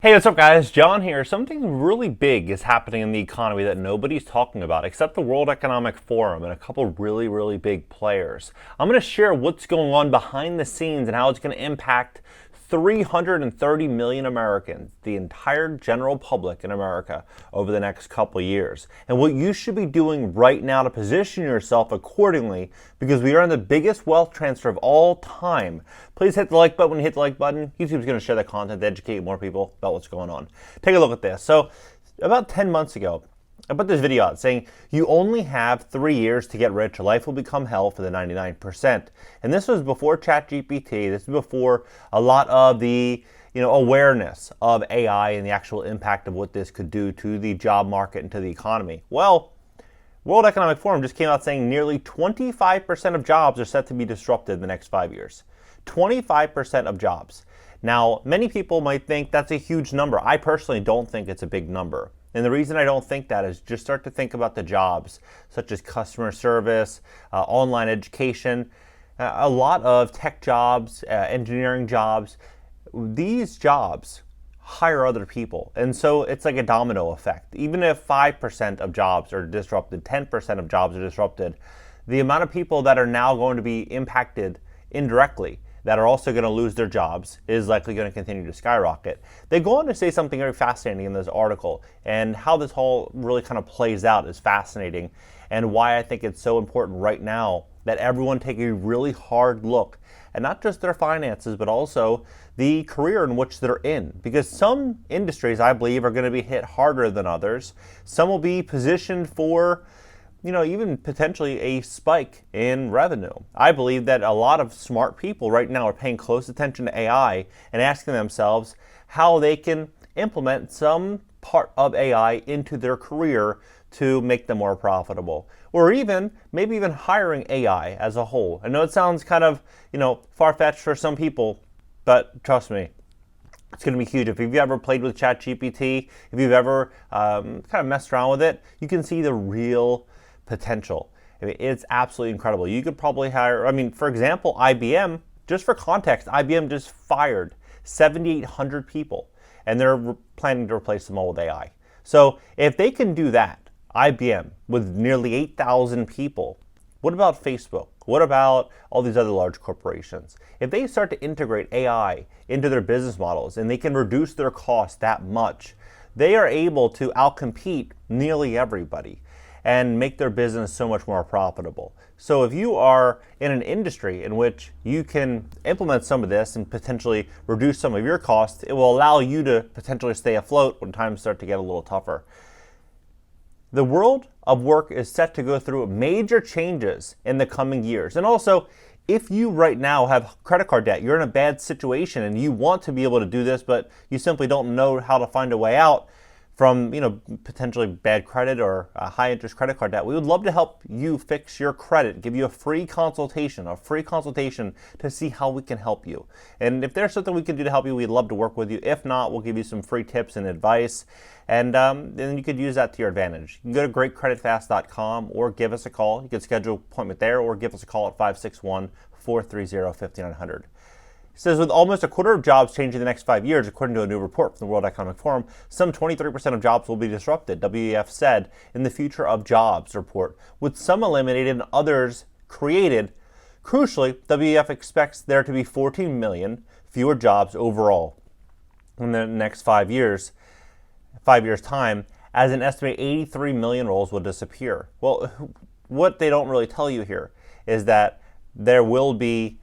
Hey, what's up guys? John here. Something really big is happening in the economy that nobody's talking about except the World Economic Forum and a couple really big players. I'm going to share what's going on behind the scenes and how it's going to impact 330 million Americans, the entire general public in America, over the next couple years. And what you should be doing right now to position yourself accordingly, because we are in the biggest wealth transfer of all time. Please hit the like button when you hit the like button. YouTube's going to share that content to educate more people about what's going on. Take a look at this. So about 10 months ago, I put this video out saying you only have 3 years to get rich. Life will become hell for the 99%. And this was before ChatGPT. This is before a lot of the awareness of AI and the actual impact of what this could do to the job market and to the economy. Well, World Economic Forum just came out saying nearly 25% of jobs are set to be disrupted in the next 5 years. 25% of jobs. Now, many people might think that's a huge number. I personally don't think it's a big number. And the reason I don't think that is just start to think about the jobs, such as customer service, online education, a lot of tech jobs, engineering jobs. These jobs hire other people. And so it's like a domino effect. Even if 5% of jobs are disrupted, 10% of jobs are disrupted, the amount of people that are now going to be impacted indirectly that are also going to lose their jobs is likely going to continue to skyrocket. They go on to say something very fascinating in this article, and how this all really kind of plays out is fascinating, and why I think it's so important right now that everyone take a really hard look at not just their finances, but also the career in which they're in. Because some industries, I believe, are going to be hit harder than others. Some will be positioned for even potentially a spike in revenue. I believe that a lot of smart people right now are paying close attention to AI and asking themselves how they can implement some part of AI into their career to make them more profitable. Or maybe even hiring AI as a whole. I know it sounds kind of, far-fetched for some people, but trust me, it's going to be huge. If you've ever played with ChatGPT, if you've ever kind of messed around with it, you can see the real potential. I mean, it's absolutely incredible. You could probably hire, for example, IBM, just for context, IBM just fired 7,800 people, and they're planning to replace them all with AI. So if they can do that, IBM, with nearly 8,000 people, what about Facebook? What about all these other large corporations? If they start to integrate AI into their business models and they can reduce their costs that much, they are able to outcompete nearly everybody and make their business so much more profitable. So if you are in an industry in which you can implement some of this and potentially reduce some of your costs, it will allow you to potentially stay afloat when times start to get a little tougher. The world of work is set to go through major changes in the coming years. And also, if you right now have credit card debt, you're in a bad situation and you want to be able to do this, but you simply don't know how to find a way out from potentially bad credit or high interest credit card debt, we would love to help you fix your credit, give you a free consultation to see how we can help you. And if there's something we can do to help you, we'd love to work with you. If not, we'll give you some free tips and advice, and then you could use that to your advantage. You can go to greatcreditfast.com or give us a call. You can schedule an appointment there or give us a call at 561-430-5900. It says with almost a quarter of jobs changing in the next 5 years, according to a new report from the World Economic Forum, some 23% of jobs will be disrupted, WEF said in the Future of Jobs report, with some eliminated and others created. Crucially, WEF expects there to be 14 million fewer jobs overall in the next 5 years time, as an estimated 83 million roles will disappear. Well, what they don't really tell you here is that there will be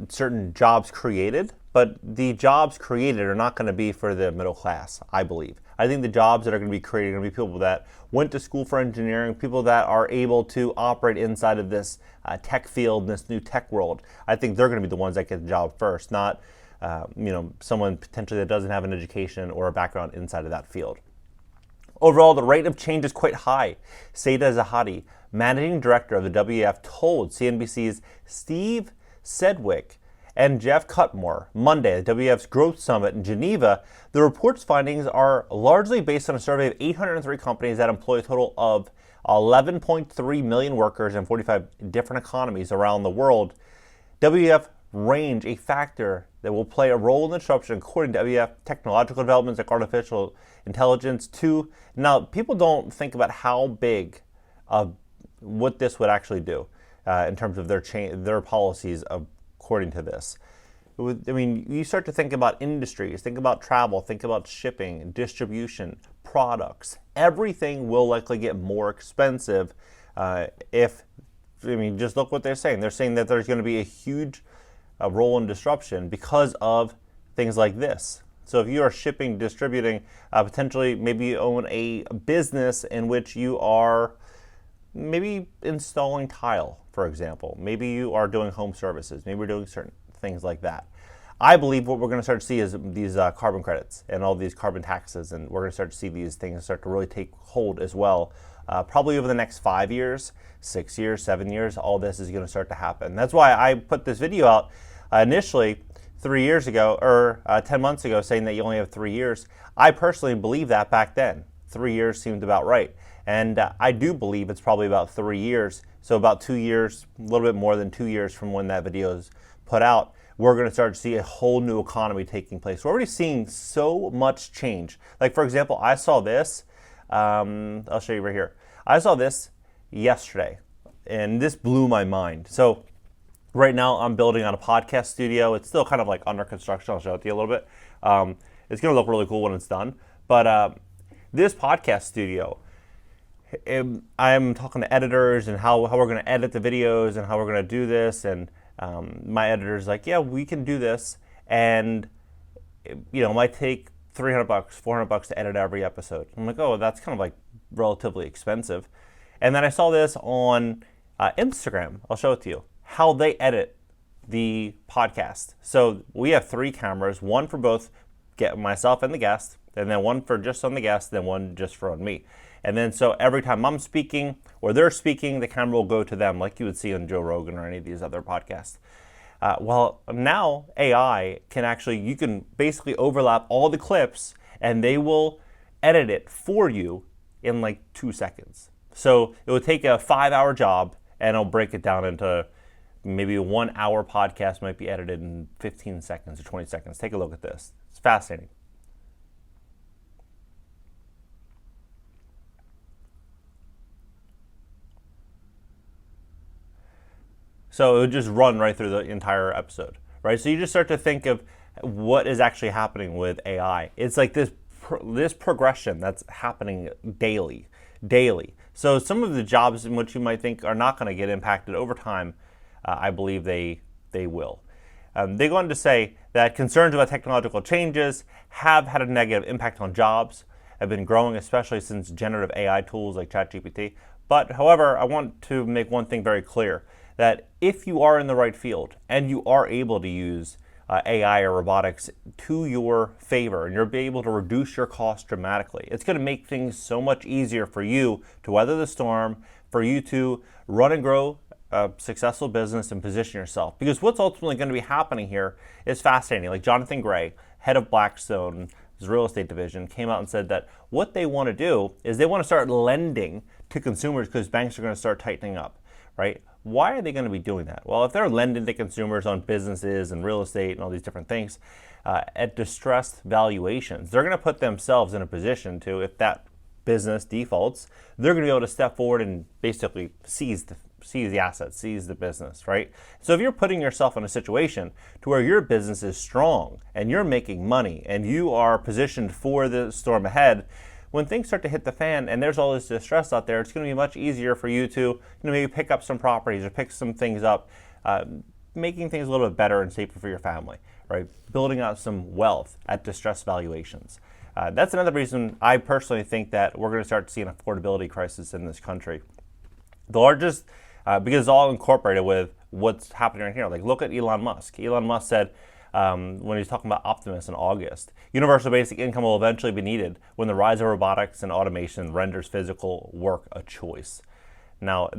certain jobs created, but the jobs created are not going to be for the middle class, I believe. I think the jobs that are going to be created are going to be people that went to school for engineering, people that are able to operate inside of this tech field, this new tech world. I think they're going to be the ones that get the job first, not someone potentially that doesn't have an education or a background inside of that field. Overall, the rate of change is quite high. Seda Zahadi, managing director of the WEF, told CNBC's Steve Sedgwick and Jeff Cutmore Monday at WEF's Growth Summit in Geneva. The report's findings are largely based on a survey of 803 companies that employ a total of 11.3 million workers in 45 different economies around the world. WEF range a factor that will play a role in the disruption according to WEF technological developments like artificial intelligence too. Now, people don't think about how big of what this would actually do in terms of their policies according to this. I mean, you start to think about industries, think about travel, think about shipping, distribution, products. Everything will likely get more expensive just look what they're saying. They're saying that there's going to be a huge role in disruption because of things like this. So if you are shipping, distributing, potentially maybe you own a business in which you are maybe installing tile, for example. Maybe you are doing home services. Maybe you're doing certain things like that. I believe what we're going to start to see is these carbon credits and all these carbon taxes, and we're going to start to see these things start to really take hold as well. Probably over the next 5 years, 6 years, 7 years, all this is going to start to happen. That's why I put this video out initially 3 years ago, or 10 months ago, saying that you only have 3 years. I personally believed that back then. 3 years seemed about right. And I do believe it's probably about 3 years. So about 2 years, a little bit more than 2 years from when that video is put out, we're going to start to see a whole new economy taking place. We're already seeing so much change. Like, for example, I saw this. I'll show you right here. I saw this yesterday, and this blew my mind. So right now I'm building on a podcast studio. It's still kind of like under construction. I'll show it to you a little bit. It's going to look really cool when it's done. But this podcast studio, I'm talking to editors and how we're going to edit the videos and how we're going to do this. And my editor's like, yeah, we can do this. And, it might take $300, $400 to edit every episode. I'm like, oh, that's kind of like relatively expensive. And then I saw this on Instagram. I'll show it to you, how they edit the podcast. So we have 3 cameras, one for both myself and the guest, and then one for just on the guest, then one just for on me. And then so every time I'm speaking or they're speaking, the camera will go to them like you would see on Joe Rogan or any of these other podcasts. Well, now AI you can basically overlap all the clips and they will edit it for you in like 2 seconds. So it would take a 5-hour job and it'll break it down into maybe a 1-hour podcast might be edited in 15 seconds or 20 seconds. Take a look at this. It's fascinating. So it would just run right through the entire episode, right? So you just start to think of what is actually happening with AI. It's like this progression that's happening daily. So some of the jobs in which you might think are not going to get impacted over time, I believe they will. They go on to say that concerns about technological changes have had a negative impact on jobs, have been growing, especially since generative AI tools like ChatGPT. But however, I want to make one thing very clear, that if you are in the right field and you are able to use AI or robotics to your favor and you're able to reduce your costs dramatically, it's going to make things so much easier for you to weather the storm, for you to run and grow a successful business and position yourself. Because what's ultimately going to be happening here is fascinating. Like Jonathan Gray, head of Blackstone's real estate division, came out and said that what they want to do is they want to start lending to consumers because banks are going to start tightening up, right? Why are they going to be doing that? Well, if they're lending to consumers on businesses and real estate and all these different things at distressed valuations, they're going to put themselves in a position to, if that business defaults, they're going to be able to step forward and basically seize the assets, seize the business, right? So if you're putting yourself in a situation to where your business is strong and you're making money and you are positioned for the storm ahead, when things start to hit the fan and there's all this distress out there, it's going to be much easier for you to maybe pick up some properties or pick some things up, making things a little bit better and safer for your family, right? Building out some wealth at distressed valuations. That's another reason I personally think that we're going to start to see an affordability crisis in this country. The largest, because it's all incorporated with what's happening right here. Like look at Elon Musk. Elon Musk said, when he was talking about Optimus in August, universal basic income will eventually be needed when the rise of robotics and automation renders physical work a choice. Now,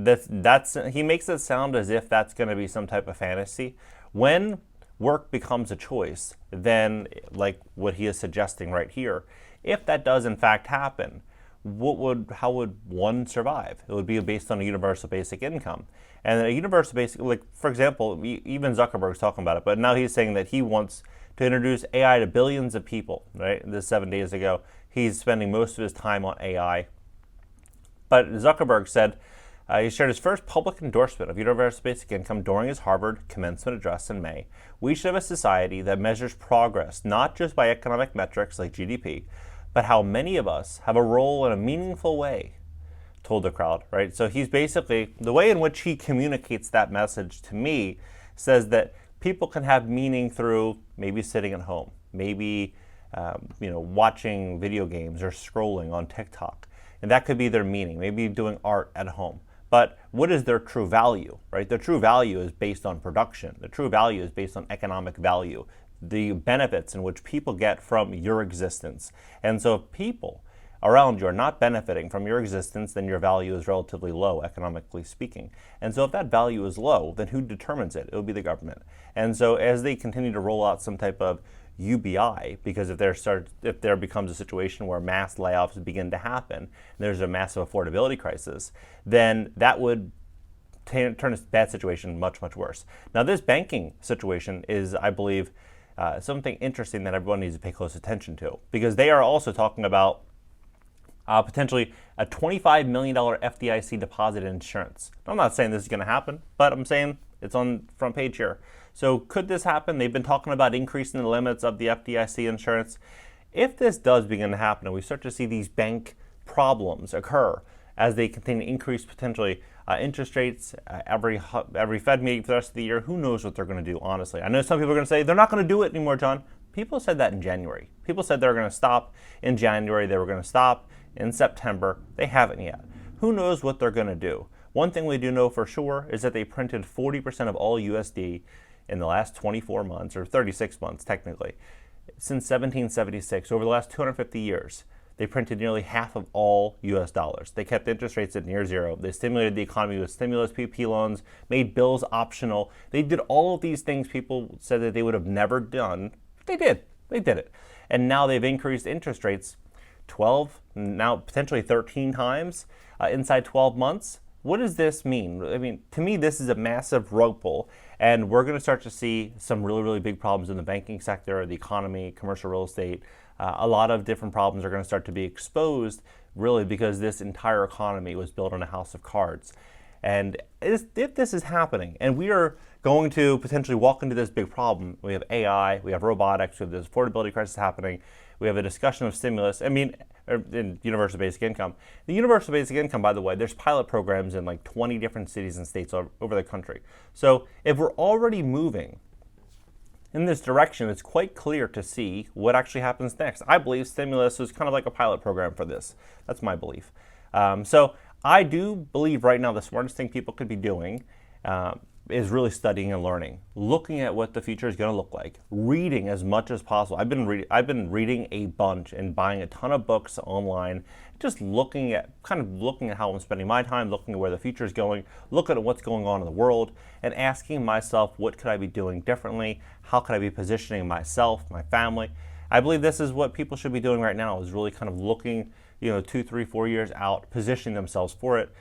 he makes it sound as if that's going to be some type of fantasy. When work becomes a choice, then like what he is suggesting right here, if that does in fact happen, how would one survive? It would be based on a universal basic income. And a universal basic, like for example, even Zuckerberg's talking about it, but now he's saying that he wants to introduce AI to billions of people, right? This 7 days ago, he's spending most of his time on AI. But Zuckerberg said he shared his first public endorsement of universal basic income during his Harvard commencement address in May. We should have a society that measures progress not just by economic metrics like GDP, but how many of us have a role in a meaningful way, told the crowd, right? So he's basically, the way in which he communicates that message to me says that people can have meaning through maybe sitting at home, maybe watching video games or scrolling on TikTok. And that could be their meaning, maybe doing art at home. But what is their true value, right? Their true value is based on production. The true value is based on economic value, the benefits in which people get from your existence. And so if people around you are not benefiting from your existence, then your value is relatively low, economically speaking. And so if that value is low, then who determines it? It will be the government. And so as they continue to roll out some type of UBI, because if there becomes a situation where mass layoffs begin to happen, and there's a massive affordability crisis, then that would turn a bad situation much, much worse. Now, this banking situation is, I believe, something interesting that everyone needs to pay close attention to, because they are also talking about potentially a $25 million FDIC deposit insurance. I'm not saying this is going to happen, but I'm saying it's on the front page here. So could this happen? They've been talking about increasing the limits of the FDIC insurance. If this does begin to happen and we start to see these bank problems occur as they continue to increase potentially interest rates every Fed meeting for the rest of the year, who knows what they're going to do, honestly. I know some people are going to say they're not going to do it anymore, John. People said that in January. People said they were going to stop in January. They were going to stop in September. They haven't yet. Who knows what they're going to do? One thing we do know for sure is that they printed 40% of all USD in the last 24 months, or 36 months technically, since 1776. Over the last 250 years, they printed nearly half of all US dollars. They kept interest rates at near zero. They stimulated the economy with stimulus PPP loans, made bills optional. They did all of these things people said that they would have never done. They did. They did it. And now they've increased interest rates 12, now potentially 13 times inside 12 months. What does this mean? I mean, to me, this is a massive rug pull, and we're going to start to see some really, really big problems in the banking sector, the economy, commercial real estate. A lot of different problems are going to start to be exposed, really, because this entire economy was built on a house of cards. And if this is happening, and we are going to potentially walk into this big problem, we have AI, we have robotics, we have this affordability crisis happening, we have a discussion of stimulus. I mean, in universal basic income. The universal basic income, by the way, there's pilot programs in like 20 different cities and states over the country. So if we're already moving in this direction, it's quite clear to see what actually happens next. I believe stimulus is kind of like a pilot program for this. That's my belief. So I do believe right now the smartest thing people could be doing is really studying and learning, looking at what the future is going to look like, reading as much as possible. I've been reading a bunch and buying a ton of books online, just looking at how I'm spending my time, looking at where the future is going, looking at what's going on in the world, and asking myself, what could I be doing differently? How could I be positioning myself, my family? I believe this is what people should be doing right now, is really kind of looking, 2, 3, 4 years out, positioning themselves for it.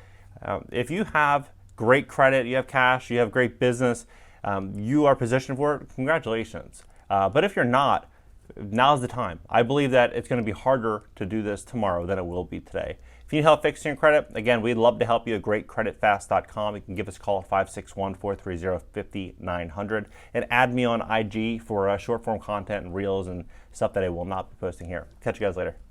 If you have great credit, you have cash, you have great business, you are positioned for it, congratulations. But if you're not, now's the time. I believe that it's going to be harder to do this tomorrow than it will be today. If you need help fixing your credit, again, we'd love to help you at greatcreditfast.com. You can give us a call at 561-430-5900 and add me on IG for short form content and reels and stuff that I will not be posting here. Catch you guys later.